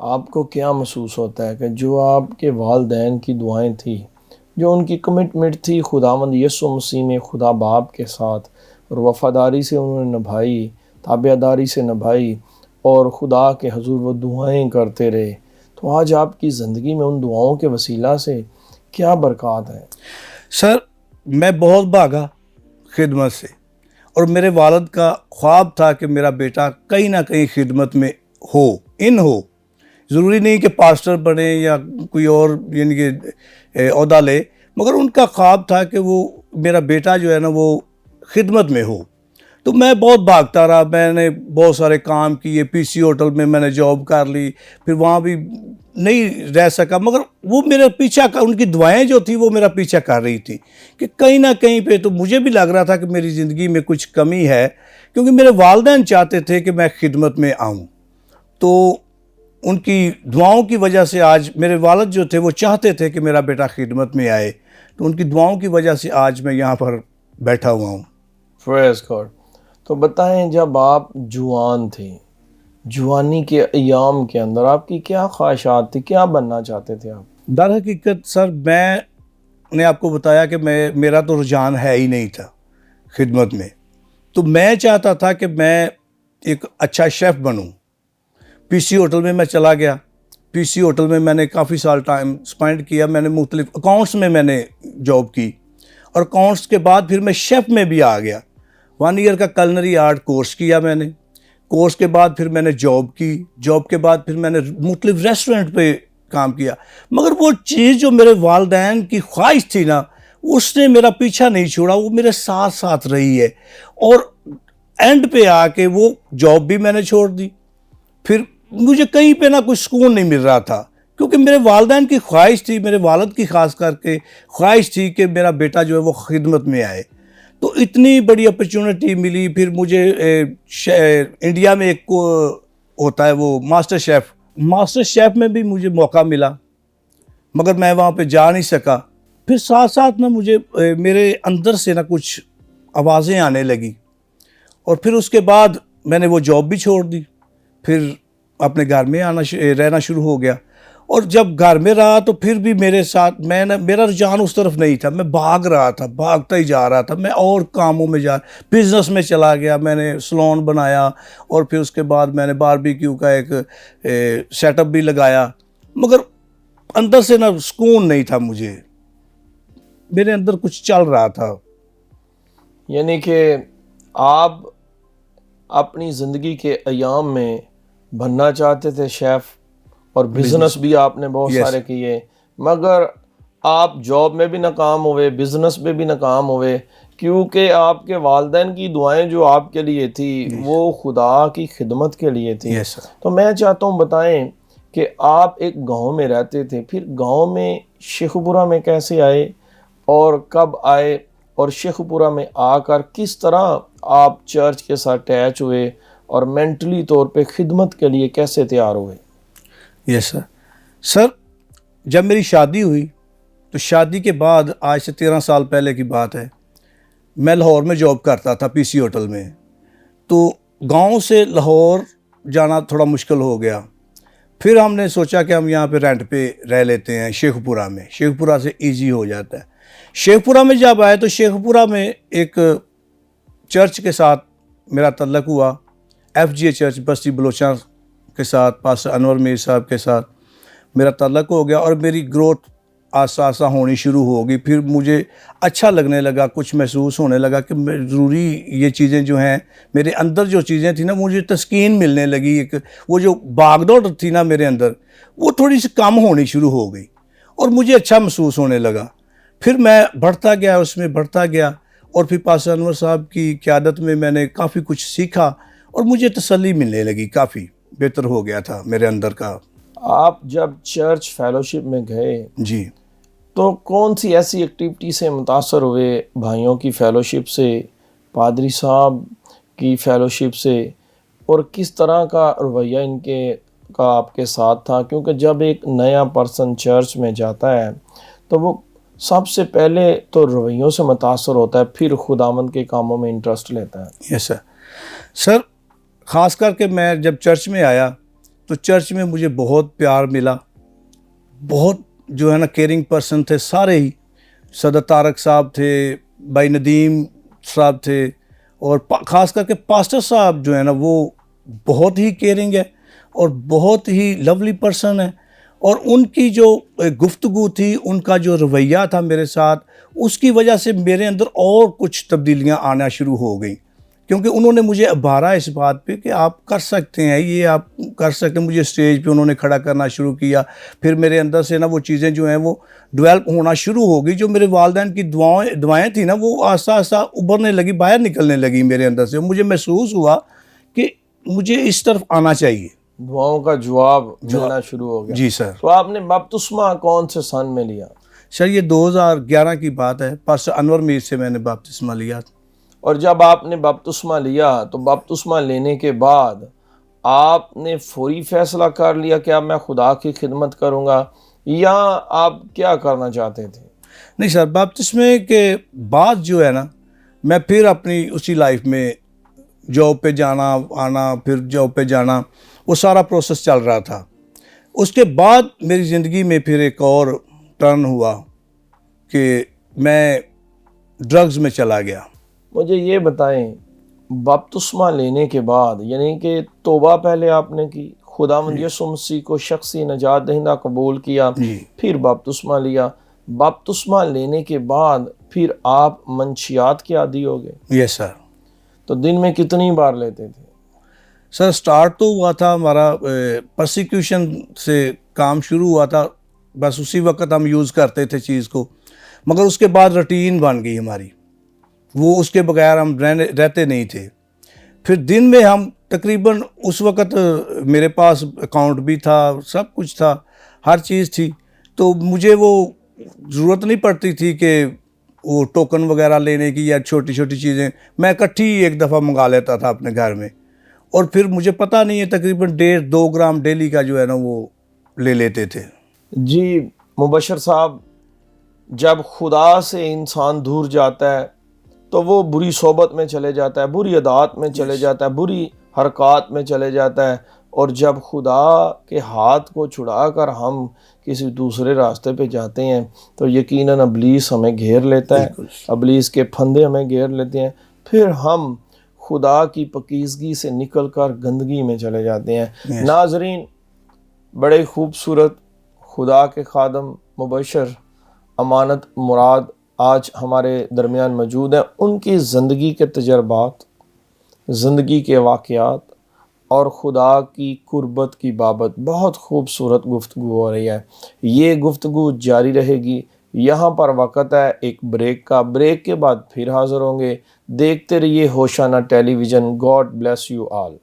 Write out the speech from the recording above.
آپ کو کیا محسوس ہوتا ہے کہ جو آپ کے والدین کی دعائیں تھیں، جو ان کی کمٹمنٹ تھی خداوند یسوع مسیح میں خدا باپ کے ساتھ، اور وفاداری سے انہوں نے نبھائی، تابعداری سے نبھائی، اور خدا کے حضور وہ دعائیں کرتے رہے، تو آج آپ کی زندگی میں ان دعاؤں کے وسیلہ سے کیا برکات ہے؟ سر میں بہت بھاگا خدمت سے، اور میرے والد کا خواب تھا کہ میرا بیٹا کہیں نہ کہیں خدمت میں ہو، ضروری نہیں کہ پاسٹر بنے یا کوئی اور یعنی کہ عہدہ لے، مگر ان کا خواب تھا کہ وہ میرا بیٹا جو ہے نا وہ خدمت میں ہو۔ تو میں بہت بھاگتا رہا، میں نے بہت سارے کام کیے، پی سی ہوٹل میں میں نے جاب کر لی، پھر وہاں بھی نہیں رہ سکا، مگر وہ میرا پیچھا ان کی دعائیں جو تھی وہ میرا پیچھا کر رہی تھی کہ کہیں نہ کہیں پہ تو مجھے بھی لگ رہا تھا کہ میری زندگی میں کچھ کمی ہے، کیونکہ میرے والدین چاہتے تھے کہ میں خدمت میں آؤں۔ تو ان کی دعاؤں کی وجہ سے آج میرے والد جو تھے وہ چاہتے تھے کہ میرا بیٹا خدمت میں آئے، تو ان کی دعاؤں کی وجہ سے آج میں یہاں پر بیٹھا ہوا ہوں۔ پریز گاڈ۔ تو بتائیں، جب آپ جوان تھے، جوانی کے ایام کے اندر آپ کی کیا خواہشات تھی، کیا بننا چاہتے تھے آپ؟ در حقیقت سر میں نے آپ کو بتایا کہ میرا تو رجحان ہے ہی نہیں تھا خدمت میں، تو میں چاہتا تھا کہ میں ایک اچھا شیف بنوں۔ پی سی ہوٹل میں میں چلا گیا، پی سی ہوٹل میں میں نے کافی سال ٹائم سپینڈ کیا، میں نے مختلف اکاؤنٹس میں نے جاب کی، اور اکاؤنٹس کے بعد پھر میں شیف میں بھی آ گیا۔ 1 ایئر کا کلنری آرٹ کورس کیا میں نے، کورس کے بعد پھر میں نے جاب کی، جاب کے بعد پھر میں نے مختلف ریسٹورنٹ پہ کام کیا، مگر وہ چیز جو میرے والدین کی خواہش تھی نا اس نے میرا پیچھا نہیں چھوڑا، وہ میرے ساتھ ساتھ رہی ہے، اور اینڈ پہ آ کے وہ جاب بھی میں نے چھوڑ دی۔ پھر مجھے کہیں پہ نہ کچھ سکون نہیں مل رہا تھا، کیونکہ میرے والدین کی خواہش تھی، میرے والد کی خاص کر کے خواہش تھی کہ میرا بیٹا جو ہے وہ خدمت میں آئے۔ تو اتنی بڑی اپرچونٹی ملی، پھر مجھے انڈیا میں ایک ہوتا ہے وہ ماسٹر شیف میں بھی مجھے موقع ملا، مگر میں وہاں پہ جا نہیں سکا۔ پھر ساتھ ساتھ نا مجھے میرے اندر سے نا کچھ آوازیں آنے لگی، اور پھر اس کے بعد میں نے وہ جاب بھی چھوڑ دی، پھر اپنے گھر میں رہنا شروع ہو گیا۔ اور جب گھر میں رہا تو پھر بھی میرے ساتھ میرا رجحان اس طرف نہیں تھا، میں بھاگ رہا تھا، بھاگتا ہی جا رہا تھا، میں اور کاموں میں بزنس میں چلا گیا، میں نے سلون بنایا، اور پھر اس کے بعد میں نے باربیکیو کا ایک سیٹ اپ بھی لگایا، مگر اندر سے نا سکون نہیں تھا، مجھے میرے اندر کچھ چل رہا تھا۔ یعنی کہ آپ اپنی زندگی کے ایام میں بننا چاہتے تھے شیف، اور بزنس بھی آپ نے بہت سارے کیے، مگر آپ جاب میں بھی ناکام ہوئے، بزنس میں بھی ناکام ہوئے، کیونکہ آپ کے والدین کی دعائیں جو آپ کے لیے تھی وہ خدا کی خدمت کے لیے تھی۔ تو میں چاہتا ہوں بتائیں کہ آپ ایک گاؤں میں رہتے تھے، پھر گاؤں میں شیخ پورہ میں کیسے آئے اور کب آئے، اور شیخ پورہ میں آ کر کس طرح آپ چرچ کے ساتھ اٹیچ ہوئے اور مینٹلی طور پہ خدمت کے لیے کیسے تیار ہوئے؟ یس سر، جب میری شادی ہوئی تو شادی کے بعد آج سے 13 سال پہلے کی بات ہے، میں لاہور میں جاب کرتا تھا پی سی ہوٹل میں، تو گاؤں سے لاہور جانا تھوڑا مشکل ہو گیا۔ پھر ہم نے سوچا کہ ہم یہاں پہ رینٹ پہ رہ لیتے ہیں شیخ پورہ میں، شیخ پورہ سے ایزی ہو جاتا ہے۔ شیخ پورہ میں جب آئے تو شیخ پورہ میں ایک چرچ کے ساتھ میرا تعلق ہوا، ایف جی اے چرچ بستی بلوچاں کے ساتھ، پاسٹر انور میر صاحب کے ساتھ میرا تعلق ہو گیا، اور میری گروتھ آہستہ آہستہ ہونی شروع ہو گئی۔ پھر مجھے اچھا لگنے لگا، کچھ محسوس ہونے لگا کہ ضروری یہ چیزیں جو ہیں میرے اندر جو چیزیں تھیں نا، مجھے تسکین ملنے لگی، ایک وہ جو باغ دوڑ تھی نا میرے اندر وہ تھوڑی سی کم ہونی شروع ہو گئی، اور مجھے اچھا محسوس ہونے لگا۔ پھر میں بڑھتا گیا، اس میں بڑھتا گیا، اور پھر پاسٹر انور صاحب کی قیادت میں نے کافی کچھ سیکھا، اور مجھے تسلی ملنے لگی، کافی بہتر ہو گیا تھا میرے اندر کا۔ آپ جب چرچ فیلوشپ میں گئے جی، تو کون سی ایسی ایکٹیویٹی سے متاثر ہوئے؟ بھائیوں کی فیلوشپ سے، پادری صاحب کی فیلوشپ سے، اور کس طرح کا رویہ ان کا آپ کے ساتھ تھا؟ کیونکہ جب ایک نیا پرسن چرچ میں جاتا ہے تو وہ سب سے پہلے تو رویوں سے متاثر ہوتا ہے، پھر خداوند کے کاموں میں انٹرسٹ لیتا ہے۔ یس سر، خاص کر کے میں جب چرچ میں آیا تو چرچ میں مجھے بہت پیار ملا. بہت جو ہے نا کیئرنگ پرسن تھے سارے ہی. صدر طارق صاحب تھے, بھائی ندیم صاحب تھے, اور خاص کر کے پاسٹر صاحب جو ہے نا وہ بہت ہی کیئرنگ ہے اور بہت ہی لولی پرسن ہے. اور ان کی جو گفتگو تھی, ان کا جو رویہ تھا میرے ساتھ, اس کی وجہ سے میرے اندر اور کچھ تبدیلیاں آنا شروع ہو گئیں, کیونکہ انہوں نے مجھے ابھارا اس بات پہ کہ آپ کر سکتے ہیں, یہ آپ کر سکتے ہیں. مجھے اسٹیج پہ انہوں نے کھڑا کرنا شروع کیا. پھر میرے اندر سے نا وہ چیزیں جو ہیں وہ ڈیولپ ہونا شروع ہو گئی. جو میرے والدین کی دعائیں تھیں نا, وہ آہستہ آہستہ ابھرنے لگی, باہر نکلنے لگی میرے اندر سے. مجھے محسوس ہوا کہ مجھے اس طرف آنا چاہیے. دعاؤں کا جواب ملنا شروع ہو گیا. جی سر. تو آپ نے بپتسمہ کون سے سن میں لیا؟ سر یہ 2011 کی بات ہے. پاسٹر انور میر سے میں نے بپتسمہ لیا. اور جب آپ نے بپتسمہ لیا تو بپتسمہ لینے کے بعد آپ نے فوری فیصلہ کر لیا کہ اب میں خدا کی خدمت کروں گا, یا آپ کیا کرنا چاہتے تھے؟ نہیں سر, بپتسمے کے بعد جو ہے نا میں پھر اپنی اسی لائف میں جاب پہ جانا آنا, پھر جاب پہ جانا, وہ سارا پروسیس چل رہا تھا. اس کے بعد میری زندگی میں پھر ایک اور ٹرن ہوا کہ میں ڈرگز میں چلا گیا. مجھے یہ بتائیں, بپتسمہ لینے کے بعد یعنی کہ توبہ پہلے آپ نے کی, خداوند یسوع مسیح کو شخصی نجات دہندہ قبول کیا, پھر بپتسمہ لیا. بپتسمہ لینے کے بعد پھر آپ منشیات کے عادی ہو گئے؟ یس سر. تو دن میں کتنی بار لیتے تھے؟ سر سٹارٹ تو ہوا تھا ہمارا پرسیکیوشن سے کام شروع ہوا تھا, بس اسی وقت ہم یوز کرتے تھے چیز کو, مگر اس کے بعد روٹین بن گئی ہماری, وہ اس کے بغیر ہم رہتے نہیں تھے. پھر دن میں ہم تقریباً اس وقت میرے پاس اکاؤنٹ بھی تھا, سب کچھ تھا, ہر چیز تھی, تو مجھے وہ ضرورت نہیں پڑتی تھی کہ وہ ٹوکن وغیرہ لینے کی یا چھوٹی چھوٹی چیزیں. میں اکٹھی ایک دفعہ منگا لیتا تھا اپنے گھر میں, اور پھر مجھے پتہ نہیں ہے تقریباً 1.5-2 گرام ڈیلی کا جو ہے نا وہ لے لیتے تھے. جی مبشر صاحب, جب خدا سے انسان دور جاتا ہے تو وہ بری صحبت میں چلے جاتا ہے, بری عادات میں چلے جاتا ہے, بری حرکات میں چلے جاتا ہے. اور جب خدا کے ہاتھ کو چھڑا کر ہم کسی دوسرے راستے پہ جاتے ہیں تو یقیناً ابلیس ہمیں گھیر لیتا ہے, ابلیس کے پھندے ہمیں گھیر لیتے ہیں. پھر ہم خدا کی پاکیزگی سے نکل کر گندگی میں چلے جاتے ہیں. ناظرین, بڑے خوبصورت خدا کے خادم مبشر امانت مراد آج ہمارے درمیان موجود ہیں. ان کی زندگی کے تجربات, زندگی کے واقعات اور خدا کی قربت کی بابت بہت خوبصورت گفتگو ہو رہی ہے. یہ گفتگو جاری رہے گی. یہاں پر وقت ہے ایک بریک کا, بریک کے بعد پھر حاضر ہوں گے. دیکھتے رہیے ہوشانہ television. God bless you all.